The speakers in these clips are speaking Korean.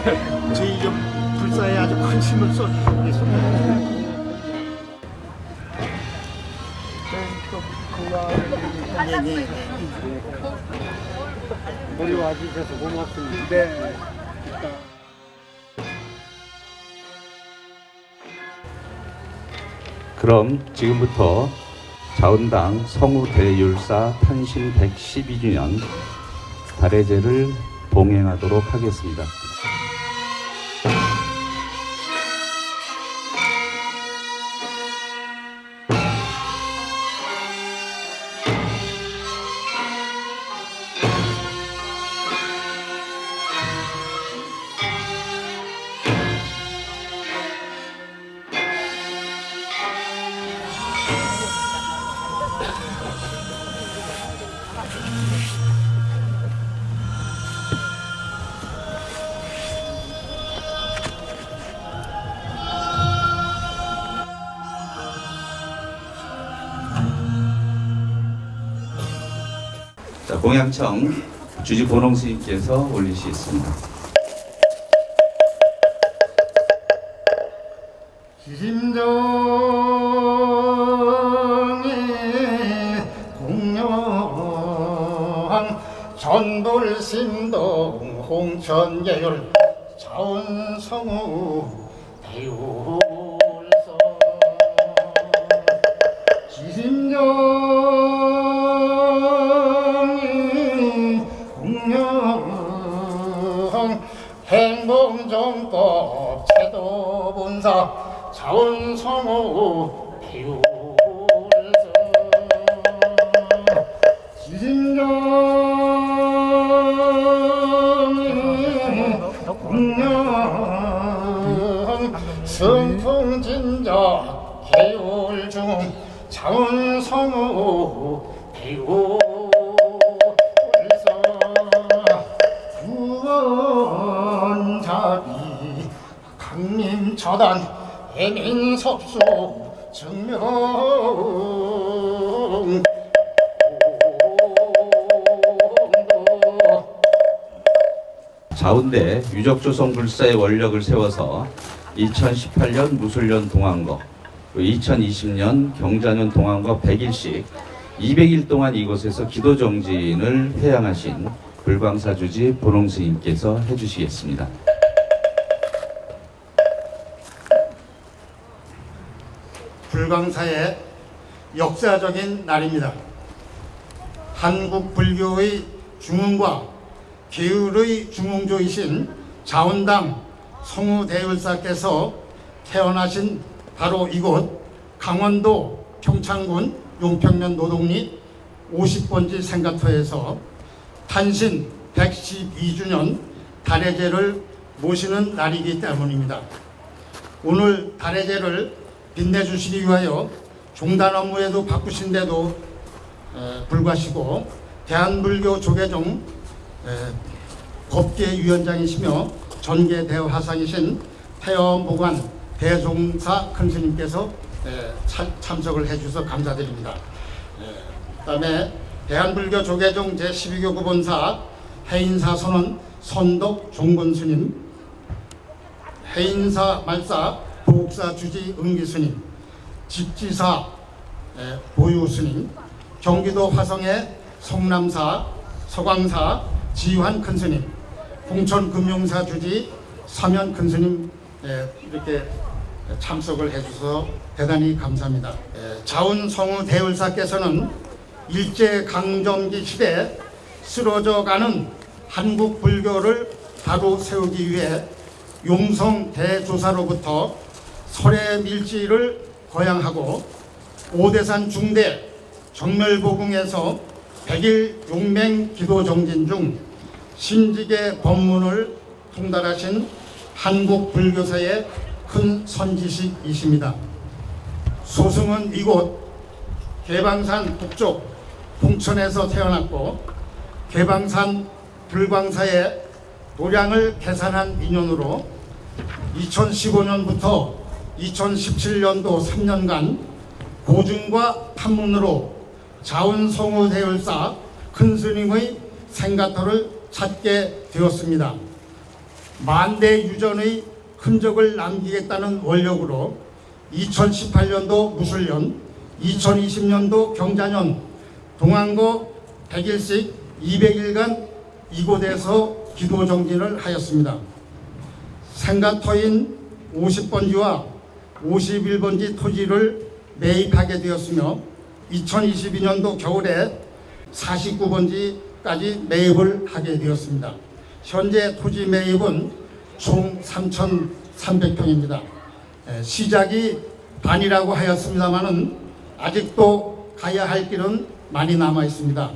저희 좀 불사에 아주 큰 힘을 써주겠습니다. 우리 와주셔서 고맙습니다. 네. 그럼 지금부터 자원당 성우대율사 탄신 112주년 달해제를 봉행하도록 하겠습니다. 자, 공양청 주지 고농 스님께서 올리시겠습니다. 기심정의 공명 전돌심동 홍천계열 자원성우 대율서 기심정의 공명 행복정법 제도본사 자원성우 배율서 지심정의 공명 성풍진자 계율중 자원성우 배율서 구원자비 강림처단 해민섭수 증명 자운대 유적조성 불사의 원력을 세워서 2018년 무술년 동안거, 2020년 경자년 동안거 100일씩 200일 동안 이곳에서 기도정진을 회양하신 불광사주지 보농스님께서 해주시겠습니다. 불광사의 역사적인 날입니다. 한국 불교의 중흥과 계율의 중흥조이신 자원당 성우대율사께서 태어나신 바로 이곳 강원도 평창군 용평면 노동리 50번지 생가터에서 탄신 112주년 달해제를 모시는 날이기 때문입니다. 오늘 달해제를 빛내주시기 위하여 종단 업무에도 바쁘신데도 불구하시고 대한불교 조계종 법계위원장이시며 전계대화상이신 태엄보관 대종사 큰스님께서 참석을 해주셔서 감사드립니다. 그 다음에 대한불교 조계종 제12교 구본사 해인사 선원 선덕 종본스님, 해인사 말사 보옥사 주지 은기스님, 직지사 보유스님, 경기도 화성의 성남사 서광사 지환 큰스님, 홍천금융사 주지 사면 큰스님 이렇게 참석을 해주셔서 대단히 감사합니다. 자운성우 대율사께서는 일제강점기 시대 쓰러져가는 한국 불교를 바로 세우기 위해 용성 대조사로부터 설의 밀지를 거양하고 오대산 중대 정멸보궁에서 100일 용맹 기도 정진 중 신직의 법문을 통달하신 한국 불교사의 큰 선지식이십니다. 소승은 이곳 개방산 북쪽 홍천에서 태어났고 개방산 불광사의 도량을 계산한 인연으로 2015년부터 2017년도 3년간 고증과 탐문으로 자운성우 대율사 큰스님의 생가터를 찾게 되었습니다. 만대 유전의 흔적을 남기겠다는 원력으로 2018년도 무술년, 2020년도 경자년 동안거 100일씩 200일간 이곳에서 기도 정진을 하였습니다. 생가터인 50번지와 51번지 토지를 매입하게 되었으며 2022년도 겨울에 49번지까지 매입을 하게 되었습니다. 현재 토지 매입은 총 3,300평입니다. 시작이 반이라고 하였습니다마는 아직도 가야 할 길은 많이 남아 있습니다.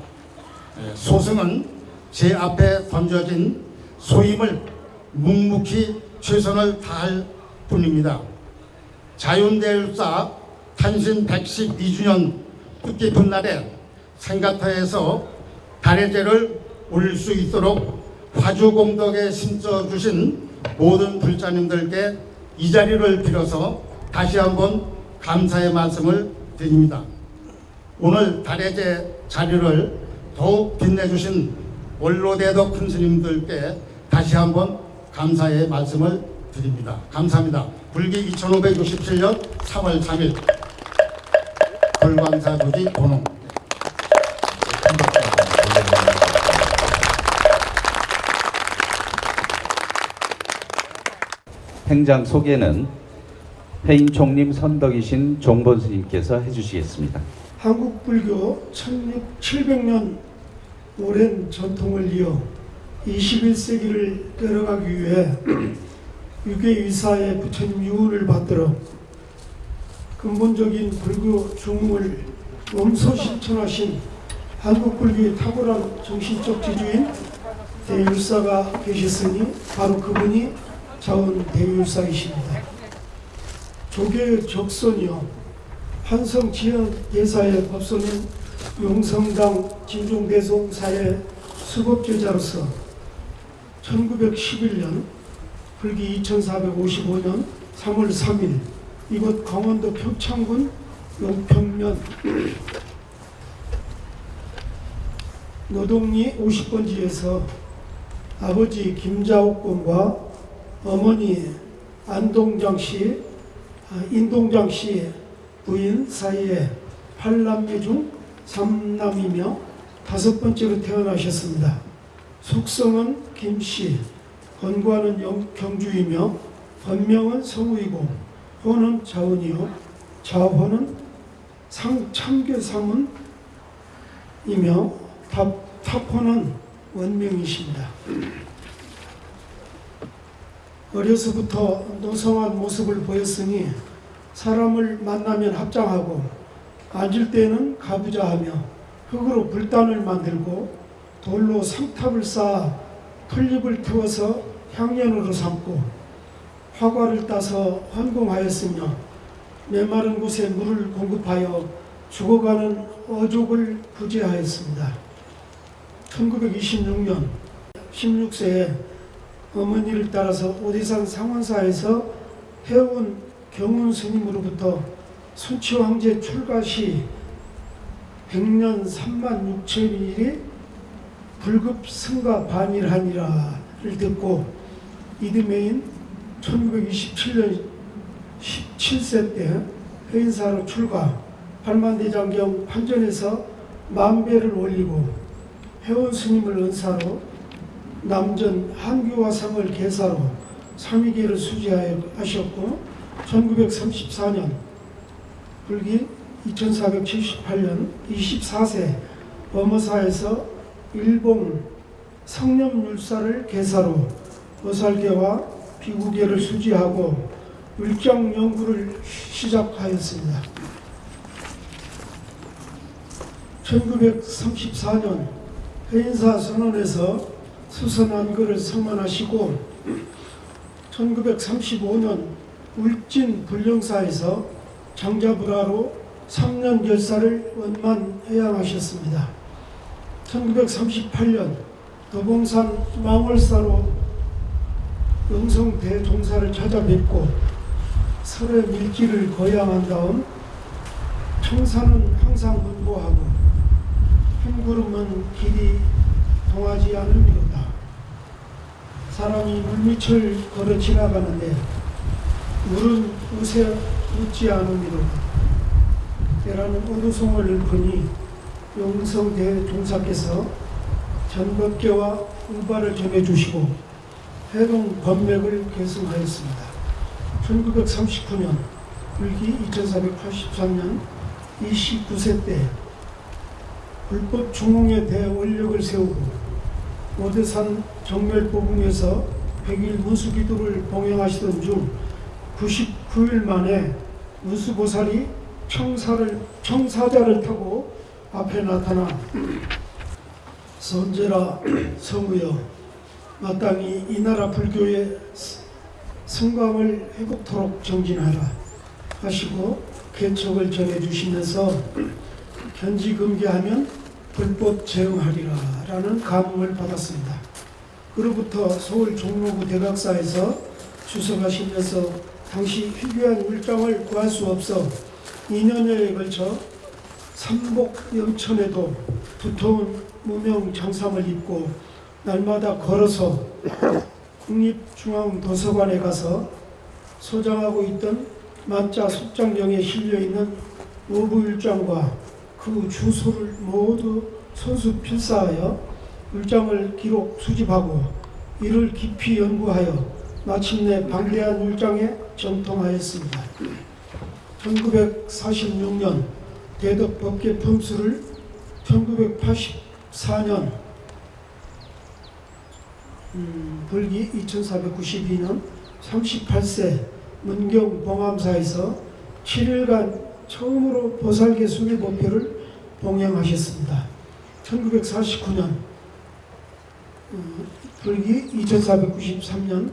소승은 제 앞에 던져진 소임을 묵묵히 최선을 다할 뿐입니다. 자윤대율사 탄신 112주년 뜻깊은 날에 생가터에서 다래제를 올릴 수 있도록 화주공덕에 심어주신 모든 불자님들께 이 자리를 빌어서 다시 한번 감사의 말씀을 드립니다. 오늘 다래제 자리를 더욱 빛내주신 원로대덕 큰 스님들께 다시 한번 감사의 말씀을 드립니다. 감사합니다. 불기 2567년 3월 3일 불광사부지 본홍. 행장 소개는 해인 총림 선덕이신 종본 스님께서 해주시겠습니다. 한국 불교 1700년 오랜 전통을 이어 21세기를 끌어가기 위해 유계의사의 부처님 유언을 받들어 근본적인 불교 중흥을 몸소 실천하신 한국 불교의 탁월한 정신적 지주인 대율사가 계셨으니 바로 그분이 자원 대율사이십니다. 조계의 적선이요 한성 지연 예사의 법소는 용성당 진종대송사의 수법제자로서 1911년 불기 2455년 3월 3일 이곳 강원도 평창군 용평면 노동리 50번지에서 아버지 김자옥군과 어머니 인동장 씨 부인 사이에 8남매 중 3남이며 5번째로 태어나셨습니다. 속성은 김씨, 건과는 경주이며 본명은 성우이고 호는 자운이요 자호는 참괴사문이며 타포는 원명이십니다. 어려서부터 노성한 모습을 보였으니 사람을 만나면 합장하고 앉을 때는 가부좌하며 흙으로 불단을 만들고 돌로 상탑을 쌓아 풀잎을 태워서 향연으로 삼고 화과를 따서 환공하였으며 메마른 곳에 물을 공급하여 죽어가는 어족을 부재하였습니다. 1926년 16세에 어머니를 따라서 오대산 상원사에서 해온 경운 스님으로부터 순치 황제 출가 시 100년 3만 6천일이 불급 승가 반일하니라를 듣고 이듬해인 1927년 17세 때 해인사로 출가, 팔만대장경 판전에서 만배를 올리고 해온 스님을 은사로 남전 한교화상을 계사로 삼위계를 수지하셨고 1934년 불기 2478년 24세 범어사에서 일봉 성념율사를 계사로 어살계와 비구계를 수지하고 율정 연구를 시작하였습니다. 1934년 해인사 선언에서 수선한글을 성만하시고 1935년 울진 불령사에서 장자불화로 3년 열사를 원만해양하셨습니다. 1938년 도봉산 망월사로 영성대종사를 찾아뵙고 설의 밀길을 거양한 다음 청산은 항상 문고하고 한 걸음은 길이 동하지 않으리로다. 사람이 물밑을 걸어 지나가는데 물은 웃에 웃지 않으미로다. 때라는 어두송을 보니 용성대 종사께서 전법계와 우발을 전해주시고 해동 법맥을 계승하였습니다. 1939년 불기 2483년 29세 때 불법 중흥에 대해 원력을 세우고 오대산 정멸보궁에서 100일 문수기도를 봉행하시던 중 99일 만에 문수보살이 청사자를 타고 앞에 나타나 선제라 성우여 마땅히 이 나라 불교의 성감을 회복토록 정진하라 하시고 개척을 전해주시면서 견지금계하면 불법 제응하리라 라는 감흥을 받았습니다. 그로부터 서울 종로구 대각사에서 주석하시면서 당시 희귀한 울장을 구할 수 없어 2년여에 걸쳐 삼복 영천에도 두터운 무명 장삼을 입고 날마다 걸어서 국립중앙도서관에 가서 소장하고 있던 만자 속장경에 실려있는 오부율장과 그 주소를 모두 손수 필사하여 율장을 기록 수집하고 이를 깊이 연구하여 마침내 방대한 율장에 정통하였습니다. 1946년 대덕법계 품수를 1984년 불기 2492년 38세 문경 봉암사에서 7일간 처음으로 보살계 수계법회를 봉행하셨습니다. 1949년 불기 2493년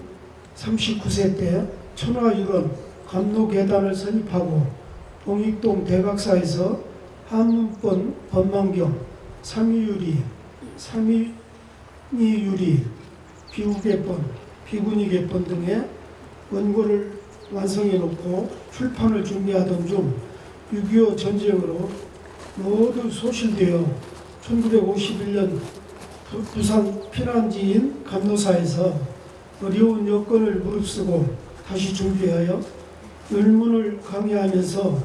39세 때 천화유론 감로계단을 선입하고 봉익동 대각사에서 한문본 법망경, 삼위유리, 비구계본, 비구니계본 등의 원고를 완성해 놓고 출판을 준비하던 중 6.25 전쟁으로 모두 소실되어 1951년 부산 피난지인 감로사에서 어려운 여건을 무릅쓰고 다시 준비하여 율문을 강의하면서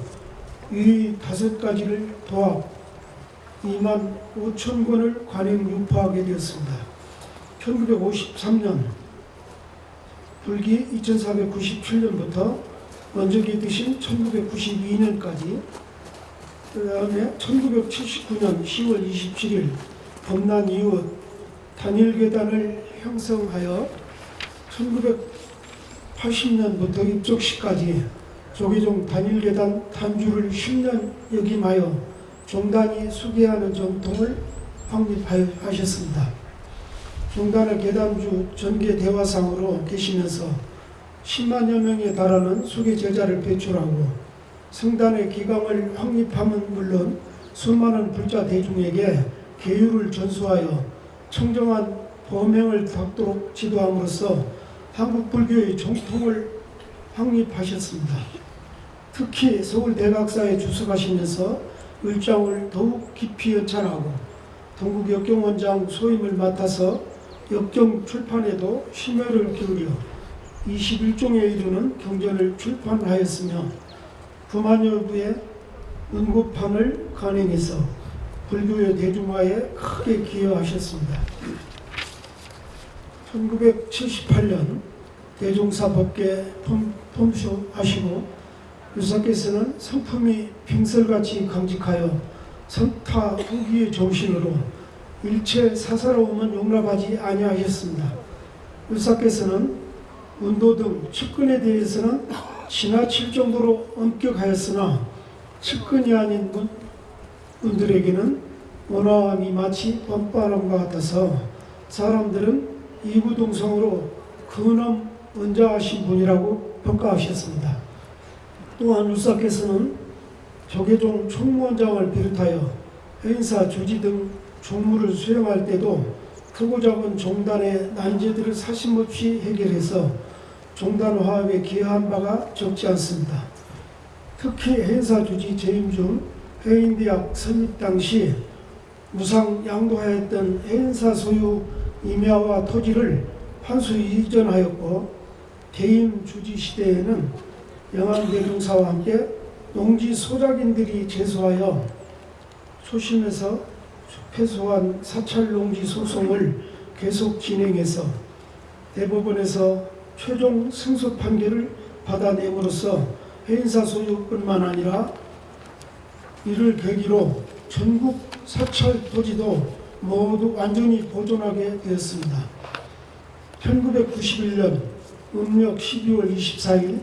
이 5가지를 도합 2만 5천 권을 관행 유포하게 되었습니다. 1953년 불기 2497년부터 원적이 드신 1992년까지 그 다음에 1979년 10월 27일 범난 이후 단일계단을 형성하여 1980년부터 입적시까지 조계종 단일계단 단주를 10년 역임하여 종단이 수계하는 전통을 확립하셨습니다. 종단의 계단주 전계대화상으로 계시면서 10만여 명에 달하는 수계 제자를 배출하고 성단의 기강을 확립함은 물론 수많은 불자 대중에게 계율을 전수하여 청정한 범행을 닦도록 지도함으로써 한국 불교의 정통을 확립하셨습니다. 특히 서울 대각사에 주석하시면서 율장을 더욱 깊이 연찬하고 동국 역경원장 소임을 맡아서 역경 출판에도 심혈을 기울여 21종에 이르는 경전을 출판하였으며 9만여 부의 문고판을 간행해서 불교의 대중화에 크게 기여하셨습니다. 1978년 대종사법계 품수하시고 유사께서는 성품이 빙설같이 강직하여 선타 후기의 정신으로 일체 사사로움은 용납하지 아니하셨습니다. 유사께서는 운도 등 측근에 대해서는 지나칠 정도로 엄격하였으나 측근이 아닌 분들에게는 원화함이 마치 밤바람과 같아서 사람들은 이구동성으로 근엄 은자하신 분이라고 평가하셨습니다. 또한 유사께서는 조계종 총무원장을 비롯하여 행사, 주지 등 종무를 수행할 때도 크고 작은 종단의 난제들을 사심없이 해결해서 종단 화합에 기여한 바가 적지 않습니다. 특히 행사 주지 재임 중 해인대학 설립 당시 무상 양도하였던 행사 소유 임야와 토지를 한수 이전하였고 대임 주지 시대에는 영암 대종사와 함께 농지 소작인들이 제소하여 소심해서 패소한 사찰 농지 소송을 계속 진행해서 대법원에서 최종 승소 판결을 받아냄으로써 해인사 소유뿐만 아니라 이를 계기로 전국 사찰 토지도 모두 완전히 보존하게 되었습니다. 1991년 음력 12월 24일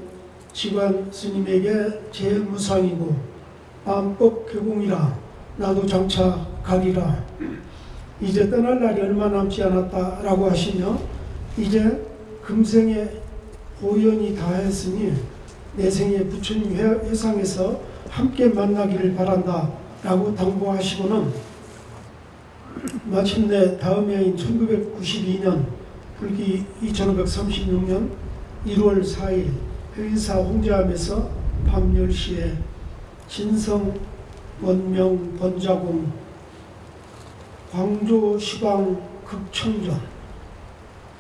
지관 스님에게 제무상이고 마음법 개공이라 나도 장차 가리라. 이제 떠날 날이 얼마 남지 않았다라고 하시며 이제 금생에 보연이 다했으니 내생에 부처님 회상에서 함께 만나기를 바란다 라고 당부하시고는 마침내 다음 해인 1992년 불기 2536년 1월 4일 해인사 홍제암에서 밤 10시에 진성 원명 번자공 광조 시방 극청전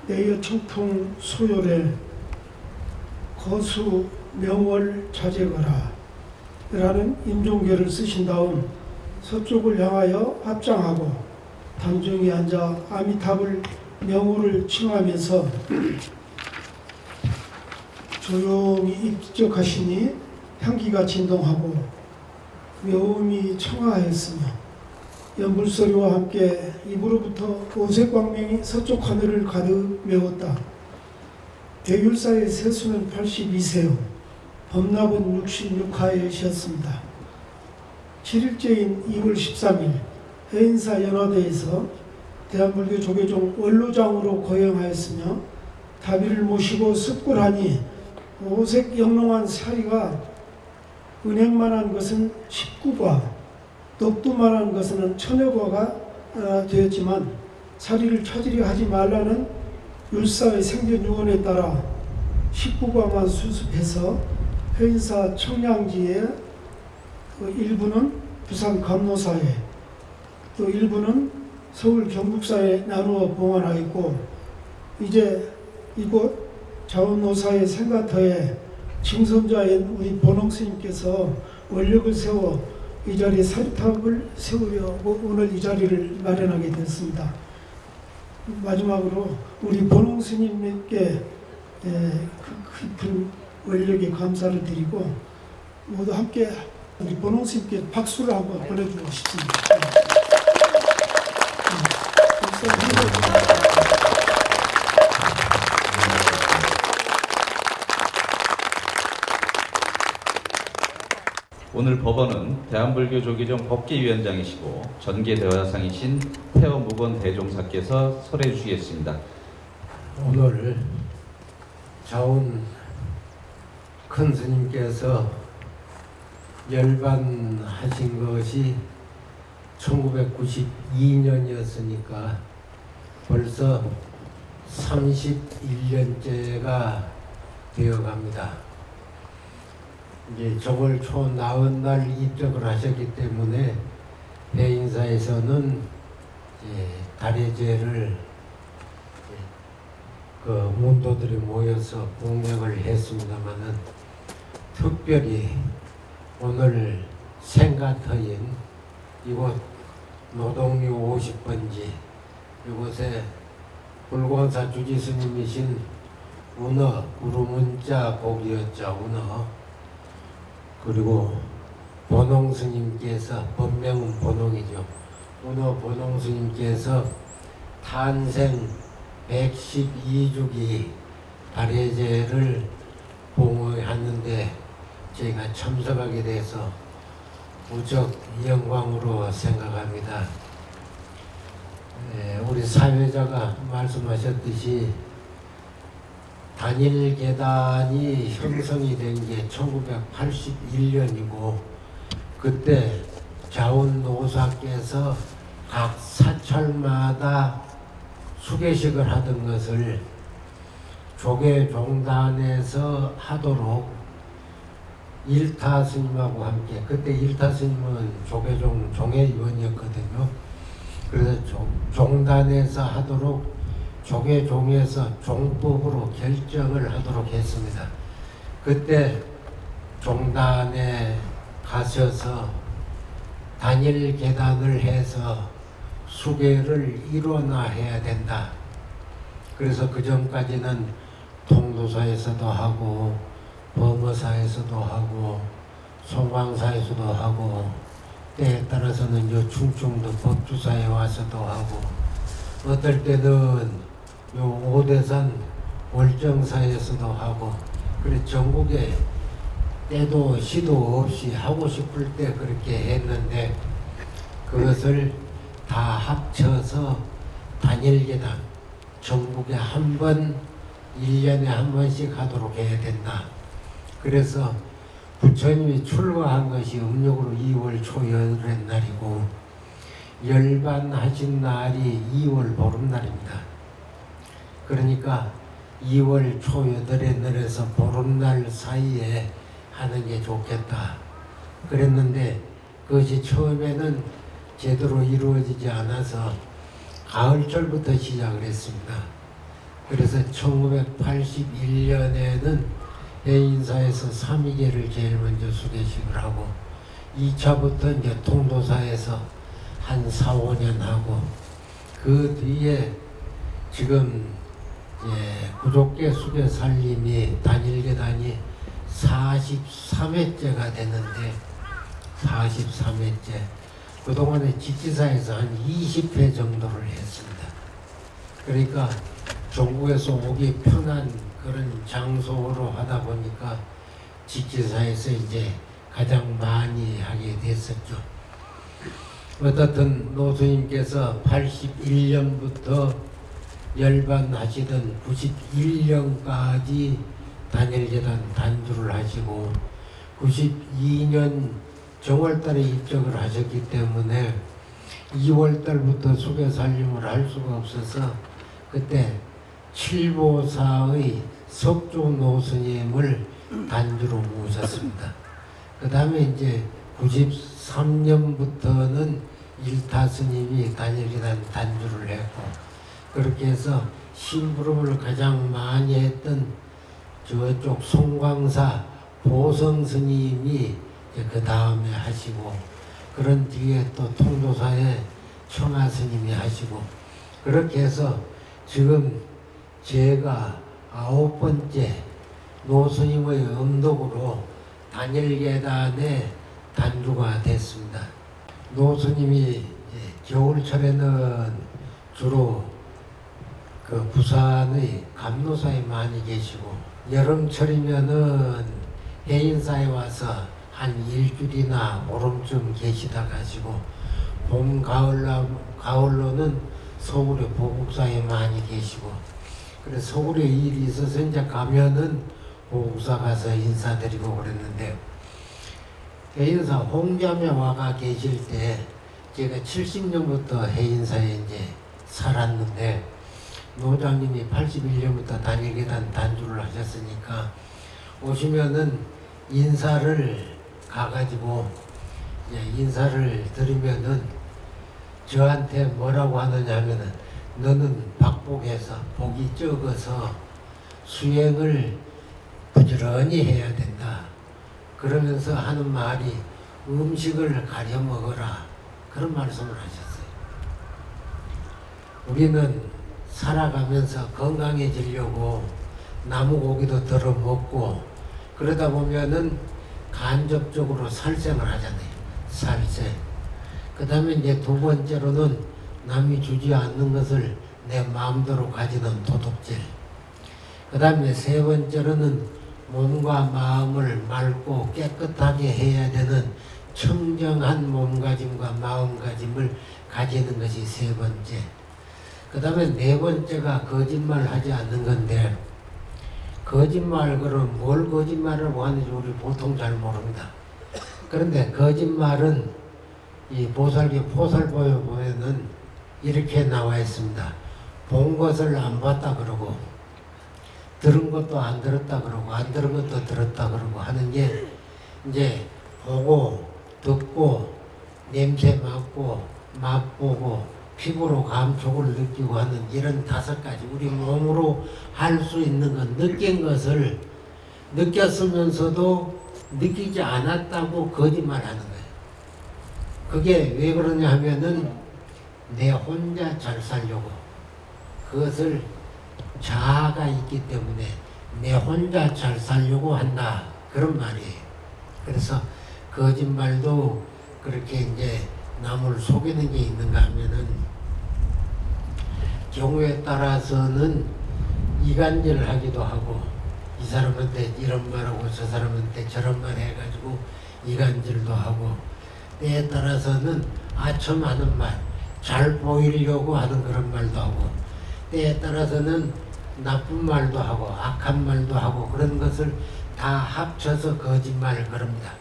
내여 청풍 소열에 거수 명월 자제거라 라는 임종계를 쓰신 다음 서쪽을 향하여 합장하고 단중에 앉아 아미탑을 명호를 칭하면서 조용히 입적하시니 향기가 진동하고 묘음이 청하였으며 연불소리와 함께 입으로부터 오색광명이 서쪽 하늘을 가득 메웠다. 대율사의 세수는 82세요. 범납은 66하이셨습니다. 7일째인 2월 13일 해인사 연화대에서 대한불교 조계종 원로장으로 거행하였으며 다비를 모시고 습굴하니 오색 영롱한 사리가 은행만한 것은 19과 덕두만한 것은 1000여과가 되었지만 사리를 처지려 하지 말라는 율사의 생전유언에 따라 19과만 수습해서 해인사 청량지에 일부는 부산 감노사에 또 일부는 서울 경북사에 나누어 봉안하였고 이제 이곳 자원노사의 생가터에 징선자인 우리 본홍스님께서 원력을 세워 이 자리에 사리탑을 세우려고 오늘 이 자리를 마련하게 됐습니다. 마지막으로 우리 본홍스님께 깊은 원력에 감사를 드리고 모두 함께 우리 본홍스님께 박수를 한번 보내주고 싶습니다. 오늘 법원은 대한불교 조계종 법계위원장이시고 전계대화상이신 태어무건 대종사께서 설해 주시겠습니다. 오늘 자운 큰 스님께서 열반하신 것이 1992년이었으니까 벌써 31년째가 되어갑니다. 이제 저걸 초 나은 날 입적을 하셨기 때문에 해인사에서는 다례제를 그 문도들이 모여서 공명을 했습니다만은 특별히 오늘 생가터인 이곳 노동리 50번지 이곳에 불권사 주지스님이신 운어 구루문자 고기여자 운어 그리고 본홍스님께서 본명은 본홍이죠. 운어 본홍스님께서 탄생 112주기 다례제를 봉헌하는데 제가 참석하게 돼서 무척 영광으로 생각합니다. 우리 사회자가 말씀하셨듯이 단일 계단이 형성이 된 게 1981년이고 그때 자원노사께서 각 사찰마다 수계식을 하던 것을 조계종단에서 하도록 일타 스님하고 함께 그때 일타 스님은 조계종 종회위원이었거든요. 그래서 종단에서 하도록 조계종에서 종법으로 결정을 하도록 했습니다. 그때 종단에 가셔서 단일 계단을 해서 수계를 일원화해야 된다. 그래서 그 전까지는 통도사에서도 하고 범어사에서도 하고 송광사에서도 하고 때에 따라서는 요 충청도 법주사에 와서도 하고 어떨 때는 요 오대산 월정사에서도 하고 그래 전국에 때도 시도 없이 하고 싶을 때 그렇게 했는데 그것을 다 합쳐서 단일계단 전국에 한 번 1년에 한 번씩 하도록 해야 된다. 그래서 부처님이 출가한 것이 음력으로 2월 초여덟 날이고 열반하신 날이 2월 보름날입니다. 그러니까 2월 초여덟 날에서 보름날 사이에 하는 게 좋겠다. 그랬는데 그것이 처음에는 제대로 이루어지지 않아서 가을철부터 시작을 했습니다. 그래서 1981년에는 해인사에서 삼위계를 제일 먼저 수계식을 하고 2차부터 이제 통도사에서 한 4, 5년 하고 그 뒤에 지금 구족계 수계 살림이 단일계단이 43회째가 됐는데 43회째 그동안에 직지사에서 한 20회 정도를 했습니다. 그러니까 전국에서 오기 편한 그런 장소로 하다 보니까 직지사에서 이제 가장 많이 하게 됐었죠. 어떻든 노스님께서 81년부터 열반하시던 91년까지 단일계단 단주를 하시고 92년 정월달에 입적을 하셨기 때문에 2월달부터 수계살림을 할 수가 없어서 그때 칠보사의 석조노 스님을 단주로 모셨습니다. 그 다음에 이제 93년부터는 일타 스님이 단일계단 단주를 했고 그렇게 해서 심부름을 가장 많이 했던 저쪽 송광사 보성 스님이 그 다음에 하시고 그런 뒤에 또 통도사에 청하 스님이 하시고 그렇게 해서 지금 제가 9번째 노스님의 음덕으로 단일계단의 단주가 됐습니다. 노스님이 겨울철에는 주로 그 부산의 감로사에 많이 계시고 여름철이면은 해인사에 와서 한 일주일이나 보름쯤 계시다 가시고 봄 가을로는 서울의 보국사에 많이 계시고 그래서 서울에 일이 있어서 이제 가면은 보국사 가서 인사드리고 그랬는데 해인사 홍자매 와가 계실 때 제가 70년부터 해인사에 이제 살았는데 노장님이 81년부터 단일계단 단주를 하셨으니까 오시면은 인사를 가가지고 인사를 드리면은 저한테 뭐라고 하느냐 하면은 너는 박복해서 복이 적어서 수행을 부지런히 해야 된다. 그러면서 하는 말이 음식을 가려 먹어라. 그런 말씀을 하셨어요. 우리는 살아가면서 건강해지려고 나무고기도 덜어 먹고 그러다 보면은 간접적으로 살생을 하잖아요. 살생. 그 다음에 이제 두 번째로는 남이 주지 않는 것을 내 마음대로 가지는 도둑질. 그 다음에 세 번째로는 몸과 마음을 맑고 깨끗하게 해야 되는 청정한 몸가짐과 마음가짐을 가지는 것이 세 번째. 그 다음에 네 번째가 거짓말 하지 않는 건데 거짓말 그럼 뭘 거짓말을 하는지 우리 보통 잘 모릅니다. 그런데 거짓말은 이 보살기 포살보에 보면은 이렇게 나와 있습니다. 본 것을 안 봤다 그러고 들은 것도 안 들었다 그러고 안 들은 것도 들었다 그러고 하는 게 이제 보고 듣고 냄새 맡고 맛보고 피부로 감촉을 느끼고 하는 이런 5가지 우리 몸으로 할 수 있는 건 느낀 것을 느꼈으면서도 느끼지 않았다고 거짓말하는 거예요. 그게 왜 그러냐 하면은 내 혼자 잘 살려고 그것을 자아가 있기 때문에 내 혼자 잘 살려고 한다 그런 말이에요. 그래서 거짓말도 그렇게 이제 남을 속이는 게 있는가 하면은 경우에 따라서는 이간질 하기도 하고 이 사람한테 이런 말하고 저 사람한테 저런 말 해가지고 이간질도 하고 때에 따라서는 아첨하는 말, 잘 보이려고 하는 그런 말도 하고 때에 따라서는 나쁜 말도 하고 악한 말도 하고 그런 것을 다 합쳐서 거짓말을 그럽니다.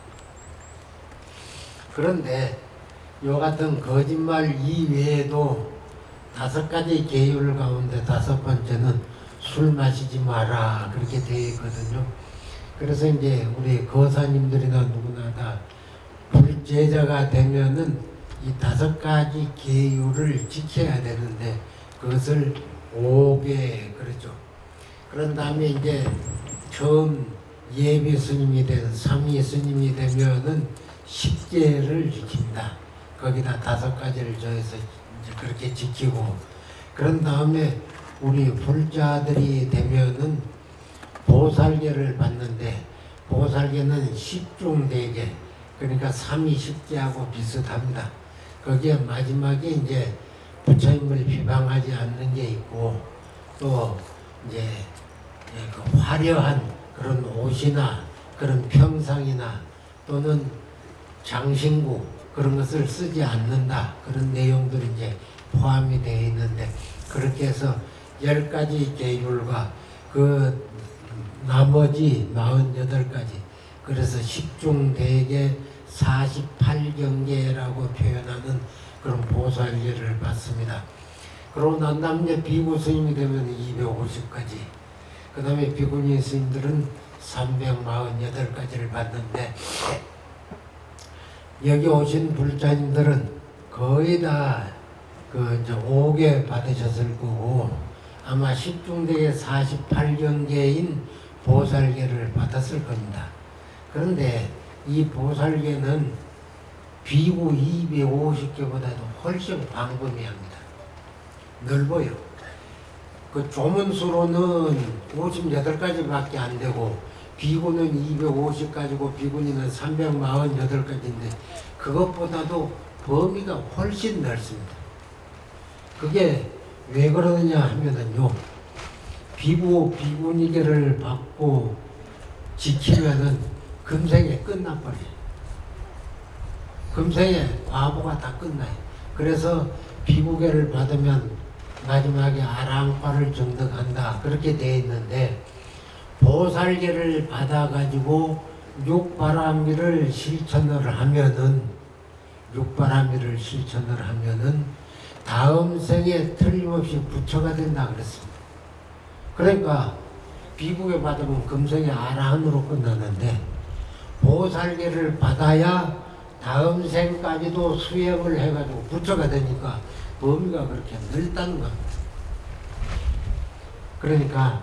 그런데 요 같은 거짓말 이외에도 5가지 계율 가운데 5번째는 술 마시지 마라 그렇게 되어 있거든요. 그래서 이제 우리 거사님들이나 누구나 다 불제자가 되면은 이 5가지 계율을 지켜야 되는데 그것을 5개 그러죠. 그런 다음에 이제 처음 예비 스님이 된 3위 스님이 되면은 10계를 지킵니다. 거기다 5가지를 더해서 이제 그렇게 지키고 그런 다음에 우리 불자들이 되면은 보살계를 받는데 보살계는 10중대계 그러니까 3위 10계하고 비슷합니다. 거기에 마지막에 이제 부처님을 비방하지 않는 게 있고 또 이제 그 화려한 그런 옷이나 그런 평상이나 또는 장신구 그런 것을 쓰지 않는다 그런 내용들이 이제 포함이 되어 있는데 그렇게 해서 10가지 계율과 그 나머지 48가지 그래서 10중대계 48경계라고 표현하는 그런 보살계를 받습니다. 그러고 난 다음에 이제 비구 스님이 되면 250가지 그 다음에 비구니 스님들은 348가지를 받는데 여기 오신 불자님들은 거의 다 그 이제 5개 받으셨을 거고 아마 10중대계 48경계인 보살계를 받았을 겁니다. 그런데 이 보살계는 비구 250개보다도 훨씬 광범위합니다. 넓어요. 그 조문수로는 58가지밖에 안 되고 비구는 250가지고 비구니는 348가지인데 그것보다도 범위가 훨씬 넓습니다. 그게 왜 그러느냐 하면은요. 비구니계를 받고 지키면은 금생에 끝나버려요. 금생에 과보가 다 끝나요. 그래서 비구계를 받으면 마지막에 아랑파를 정득한다 그렇게 되어 있는데 보살계를 받아가지고 육바라밀을 실천을 하면은 다음 생에 틀림없이 부처가 된다 그랬습니다. 그러니까 비구계 받으면 금생에 아라한으로 끝나는데 보살계를 받아야 다음 생까지도 수행을 해가지고 부처가 되니까 범위가 그렇게 넓다는 겁니다. 그러니까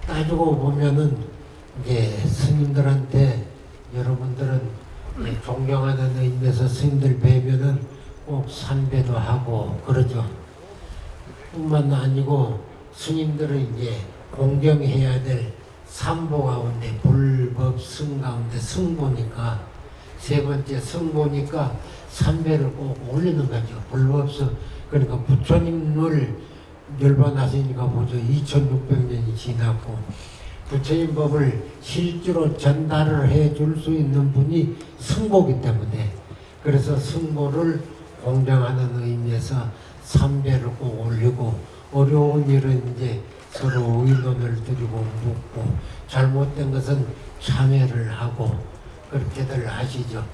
따지고 보면은 이제 스님들한테 여러분들은 존경하는 의미에서 스님들 뵈면은 꼭 삼배도 하고 그러죠. 뿐만 아니고 스님들은 이제 공경해야 될 삼보 가운데 불법 승 가운데 승보니까 세 번째 승보니까 삼배를 꼭 올리는 거죠. 불법승 그러니까 부처님을 열반하시니까 보죠. 2600년이 지났고 부처님 법을 실제로 전달을 해줄 수 있는 분이 승보기 때문에 그래서 승보를 공경하는 의미에서 삼배를 꼭 올리고 어려운 일은 이제 서로 의논을 드리고 묻고 잘못된 것은 참회를 하고 그렇게들 하시죠.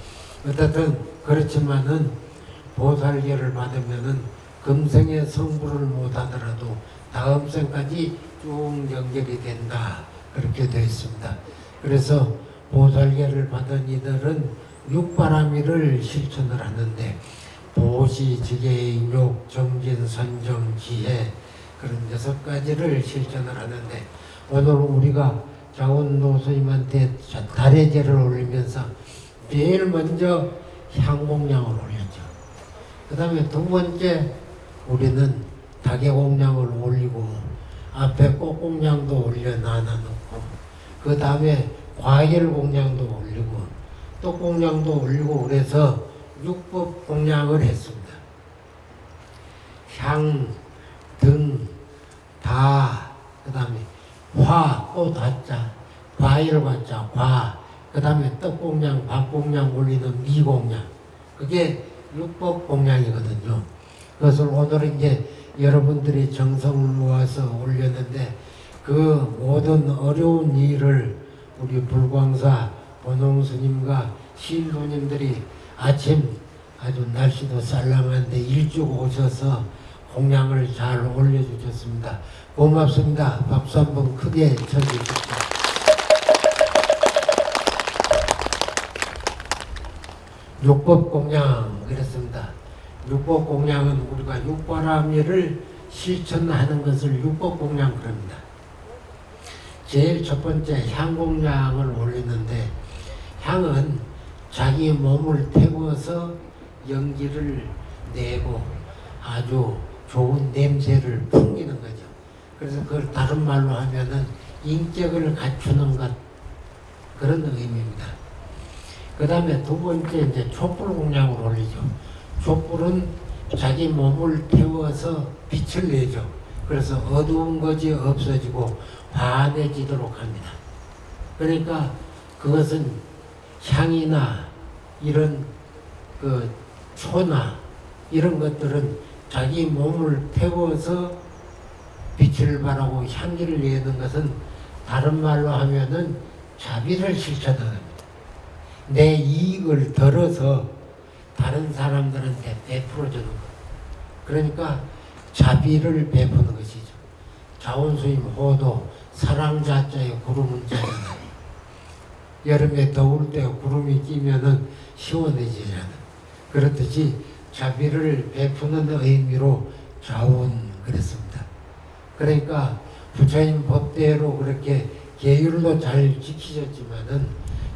어쨌든 그렇지만은 보살계를 받으면은 금생에 성불을 못하더라도 다음 생까지 쭉 연결이 된다 그렇게 되어 있습니다. 그래서 보살계를 받은 이들은 육바라밀을 실천을 하는데 보시, 지계, 인욕, 정진, 선정, 지혜 그런 6가지를 실천을 하는데 오늘 우리가 장원도 스님한테 달해제를 올리면서 제일 먼저 향공량을 올렸죠. 그 다음에 두 번째 우리는 다계공량을 올리고 앞에 꽃공량도 올려 나눠놓고 그 다음에 과일공량도 올리고 떡공량도 올리고 그래서 육법공량을 했습니다. 향, 등, 다, 그 다음에 화, 꽃 화자, 과일 화자, 과, 그 다음에 떡공량, 밥공량 올리는 미공량. 그게 육법공량이거든요. 그것을 오늘은 이제 여러분들이 정성을 모아서 올렸는데 그 모든 어려운 일을 우리 불광사 본홍스님과 신도님들이 아침 아주 날씨도 쌀랑한데 일찍 오셔서 공양을 잘 올려주셨습니다. 고맙습니다. 박수 한번 크게 쳐주십시오. 육법공양 그랬습니다. 육법공양은 우리가 육바라밀을 실천하는 것을 육법공양 그럽니다. 제일 첫 번째 향공양을 올리는데 향은 자기 몸을 태워서 연기를 내고 아주 좋은 냄새를 풍기는 거죠. 그래서 그걸 다른 말로 하면은 인격을 갖추는 것 그런 의미입니다. 그 다음에 두 번째 이제 촛불 공양을 올리죠. 촛불은 자기 몸을 태워서 빛을 내죠. 그래서 어두운 것이 없어지고 환해지도록 합니다. 그러니까 그것은 향이나 이런 그 초나 이런 것들은 자기 몸을 태워서 빛을 발하고 향기를 내는 것은 다른 말로 하면은 자비를 실천합니다. 내 이익을 덜어서 다른 사람들한테 베풀어주는 것. 그러니까 자비를 베푸는 것이죠. 자원수임 호도 사랑자자에 구름은 자잖아요. 여름에 더울 때 구름이 끼면은 시원해지잖아요. 그렇듯이 자비를 베푸는 의미로 자원 그랬습니다. 그러니까 부처님 법대로 그렇게 계율도 잘 지키셨지만은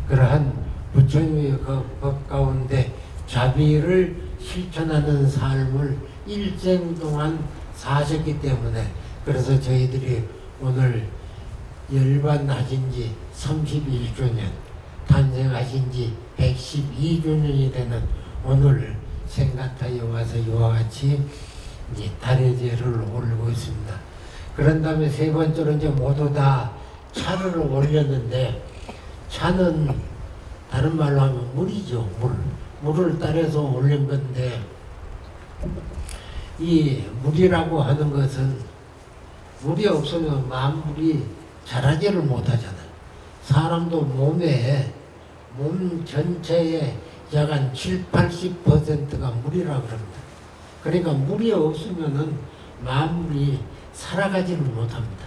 그러한 부처님의 그 법 가운데 자비를 실천하는 삶을 일생 동안 사셨기 때문에 그래서 저희들이 오늘 열반하신 지 31주년 탄생하신 지 112주년이 되는 오늘 생가타에 와서 이와 같이 이제 달해제를 올리고 있습니다. 그런 다음에 세 번째로 이제 모두 다 차를 올렸는데 차는 다른 말로 하면 물이죠. 물을 따라서 올린 건데 이 물이라고 하는 것은 물이 없으면 만물이 자라지를 못하잖아요. 사람도 몸 전체의 약 한 70~80%가 물이라고 그럽니다. 그러니까 물이 없으면은 만물이 살아가지를 못합니다.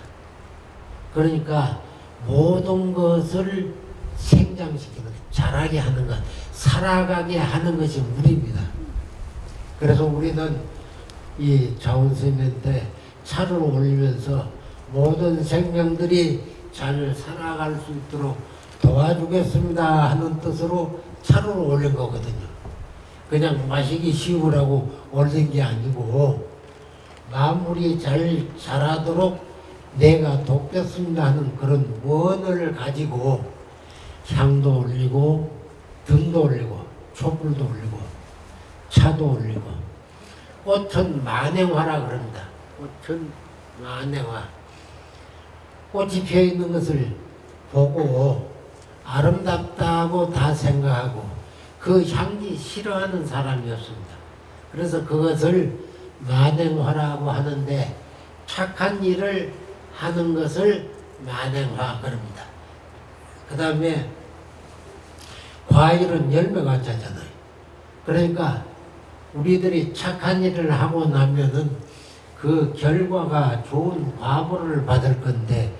그러니까 모든 것을 생장시키는, 자라게 하는 것, 살아가게 하는 것이 물입니다. 그래서 우리는 이 자원스님한테 차를 올리면서 모든 생명들이 잘 살아갈 수 있도록 도와주겠습니다 하는 뜻으로 차를 올린 거거든요. 그냥 마시기 쉬우라고 올린 게 아니고 만물이 잘 자라도록 내가 돕겠습니다 하는 그런 원을 가지고 향도 올리고 등도 올리고 촛불도 올리고 차도 올리고 꽃은 만행화라 그럽니다. 꽃은 만행화. 꽃이 피어있는 것을 보고 아름답다고 다 생각하고 그 향기 싫어하는 사람이 없습니다. 그래서 그것을 만행화라고 하는데 착한 일을 하는 것을 만행화 그럽니다. 그 다음에 과일은 열매가 자잖아요. 그러니까 우리들이 착한 일을 하고 나면은 그 결과가 좋은 과보를 받을 건데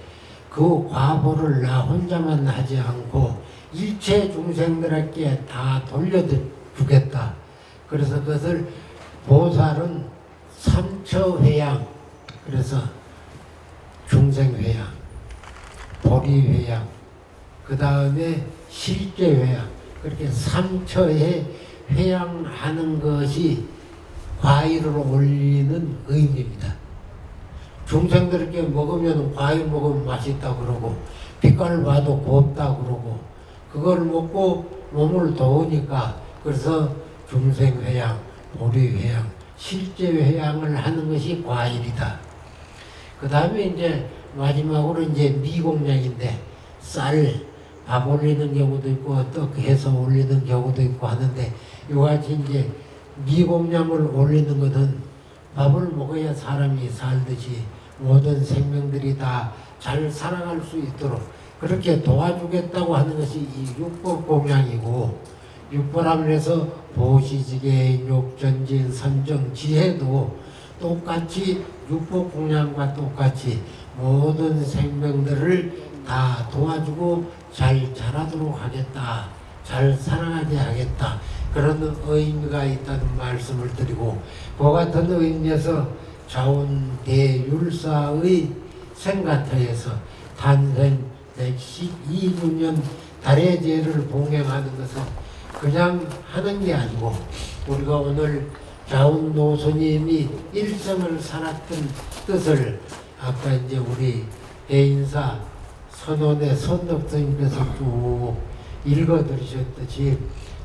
그 과보를 나 혼자만 하지 않고 일체 중생들에게 다 돌려주겠다. 그래서 그것을 보살은 삼처회양, 그래서 중생회양, 보리회양, 그 다음에 실제회양, 그렇게 삼처에 회양하는 것이 과일을 올리는 의미입니다. 중생들에게 먹으면 과일 먹으면 맛있다고 그러고 빛깔 봐도 곱다고 그러고 그걸 먹고 몸을 도우니까 그래서 중생회양, 보리회양, 실제회양을 하는 것이 과일이다. 그 다음에 이제 마지막으로 이제 미공양인데 쌀, 밥 올리는 경우도 있고 떡 해서 올리는 경우도 있고 하는데 이같이 이제 미공양을 올리는 것은 밥을 먹어야 사람이 살듯이 모든 생명들이 다 잘 살아갈 수 있도록 그렇게 도와주겠다고 하는 것이 이 육법공양이고, 육보라고 해서 보시지계, 욕전진, 선정, 지혜도 똑같이 육법공양과 똑같이 모든 생명들을 다 도와주고 잘 자라도록 하겠다, 잘 살아가게 하겠다, 그런 의미가 있다는 말씀을 드리고, 그 같은 의미에서 자원대율사의 생가터에서 탄생 112주년 달의 제를 봉행하는 것은 그냥 하는 게 아니고, 우리가 오늘 자운노스님이 일생을 살았던 뜻을 아까 이제 우리 대인사 선원의 선덕스님께서 쭉 읽어 들으셨듯이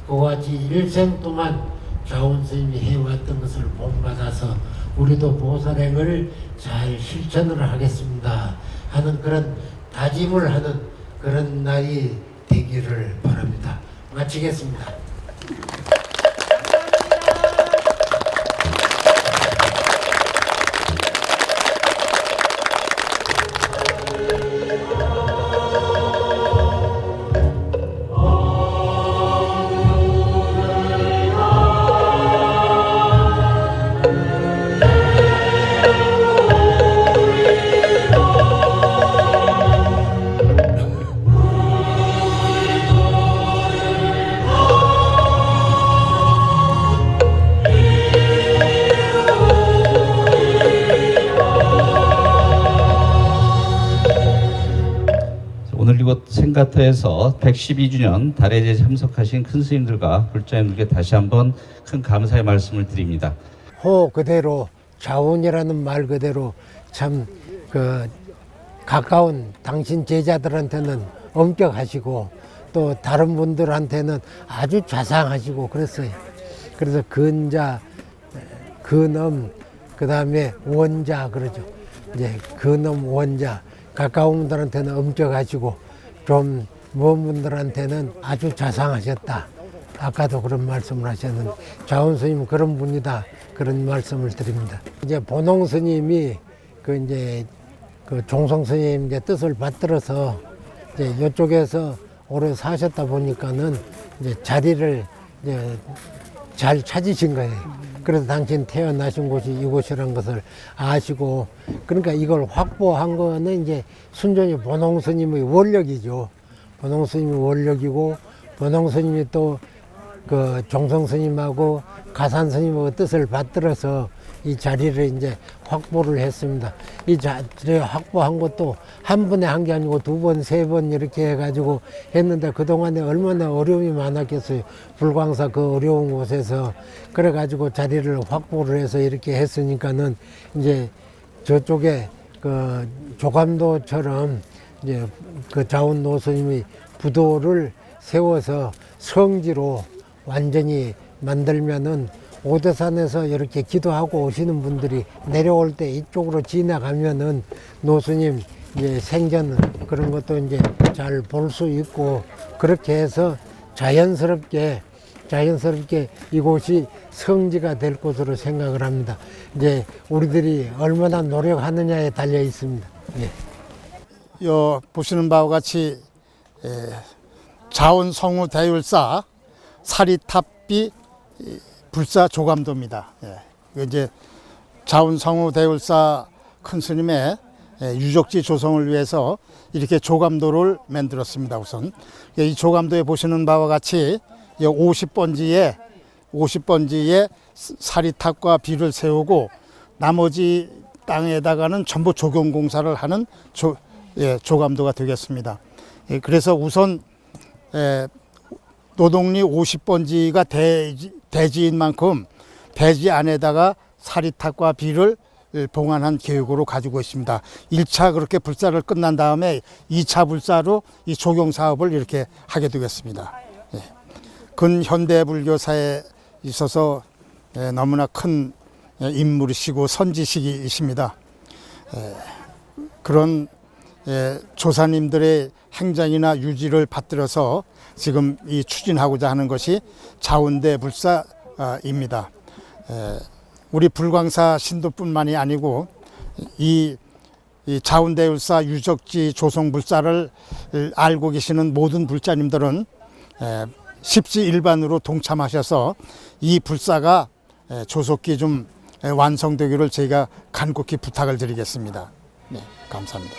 그같이 일생 동안 자운스님이 해왔던 것을 본받아서 우리도 보살행을 잘 실천을 하겠습니다 하는 그런 다짐을 하는 그런 날이 되기를 바랍니다. 마치겠습니다. 오늘 이곳 생가터에서 112주년 달의 제에 참석하신 큰 스님들과 불자님들께 다시 한번 큰 감사의 말씀을 드립니다. 호 그대로 자운이라는 말 그대로 참 가까운 당신 제자들한테는 엄격하시고 또 다른 분들한테는 아주 자상하시고 그랬어요. 그래서 근자, 근엄, 그 다음에 원자 그러죠. 이제 근엄, 원자, 가까운 분들한테는 엄격하시고 좀 먼 분들한테는 아주 자상하셨다. 아까도 그런 말씀을 하셨는데 자운 스님 그런 분이다. 그런 말씀을 드립니다. 이제 본홍 스님이 그 종성 스님 이제 뜻을 받들어서 이제 이쪽에서 오래 사셨다 보니까는 이제 자리를 이제 잘 찾으신 거예요. 그래서 당신 태어나신 곳이 이곳이라는 것을 아시고, 그러니까 이걸 확보한 거는 이제 순전히 본홍 스님의 원력이죠. 본홍 스님의 원력이고, 본홍 스님이 또 그 종성 스님하고 가산 스님의 뜻을 받들어서 이 자리를 이제 확보를 했습니다. 이 자리를 확보한 것도 한 번에 한 게 아니고 두 번, 세 번 이렇게 해가지고 했는데 그동안에 얼마나 어려움이 많았겠어요. 불광사 그 어려운 곳에서. 그래가지고 자리를 확보를 해서 이렇게 했으니까는 이제 저쪽에 그 조감도처럼 이제 그 자운 노스님의 부도를 세워서 성지로 완전히 만들면은 오대산에서 이렇게 기도하고 오시는 분들이 내려올 때 이쪽으로 지나가면은 노스님 이제 생전 그런 것도 이제 잘 볼 수 있고, 그렇게 해서 자연스럽게 이곳이 성지가 될 것으로 생각을 합니다. 이제 우리들이 얼마나 노력하느냐에 달려 있습니다. 예. 보시는 바와 같이 자운 성우 대율사 사리탑비 불사 조감도입니다. 이제 자운 성우 대율사 큰 스님의 유적지 조성을 위해서 이렇게 조감도를 만들었습니다. 우선 이 조감도에 보시는 바와 같이 50번지에 50번지에 사리탑과 비를 세우고 나머지 땅에다가는 전부 조경공사를 하는 조감도가 되겠습니다. 그래서 우선 노동리 50번지가 대지인 만큼 대지 안에다가 사리탑과 비를 봉안한 계획으로 가지고 있습니다. 1차 그렇게 불사를 끝난 다음에 2차 불사로 이 조경 사업을 이렇게 하게 되겠습니다. 근현대 불교사에 있어서 너무나 큰 인물이시고 선지식이십니다. 그런 조사님들의 행장이나 유지를 받들어서 지금 이 추진하고자 하는 것이 자운대 불사입니다. 우리 불광사 신도뿐만이 아니고 이 자운대 불사 유적지 조성 불사를 알고 계시는 모든 불자님들은 십시일반으로 동참하셔서 이 불사가 조속히 좀 완성되기를 저희가 간곡히 부탁을 드리겠습니다. 네, 감사합니다.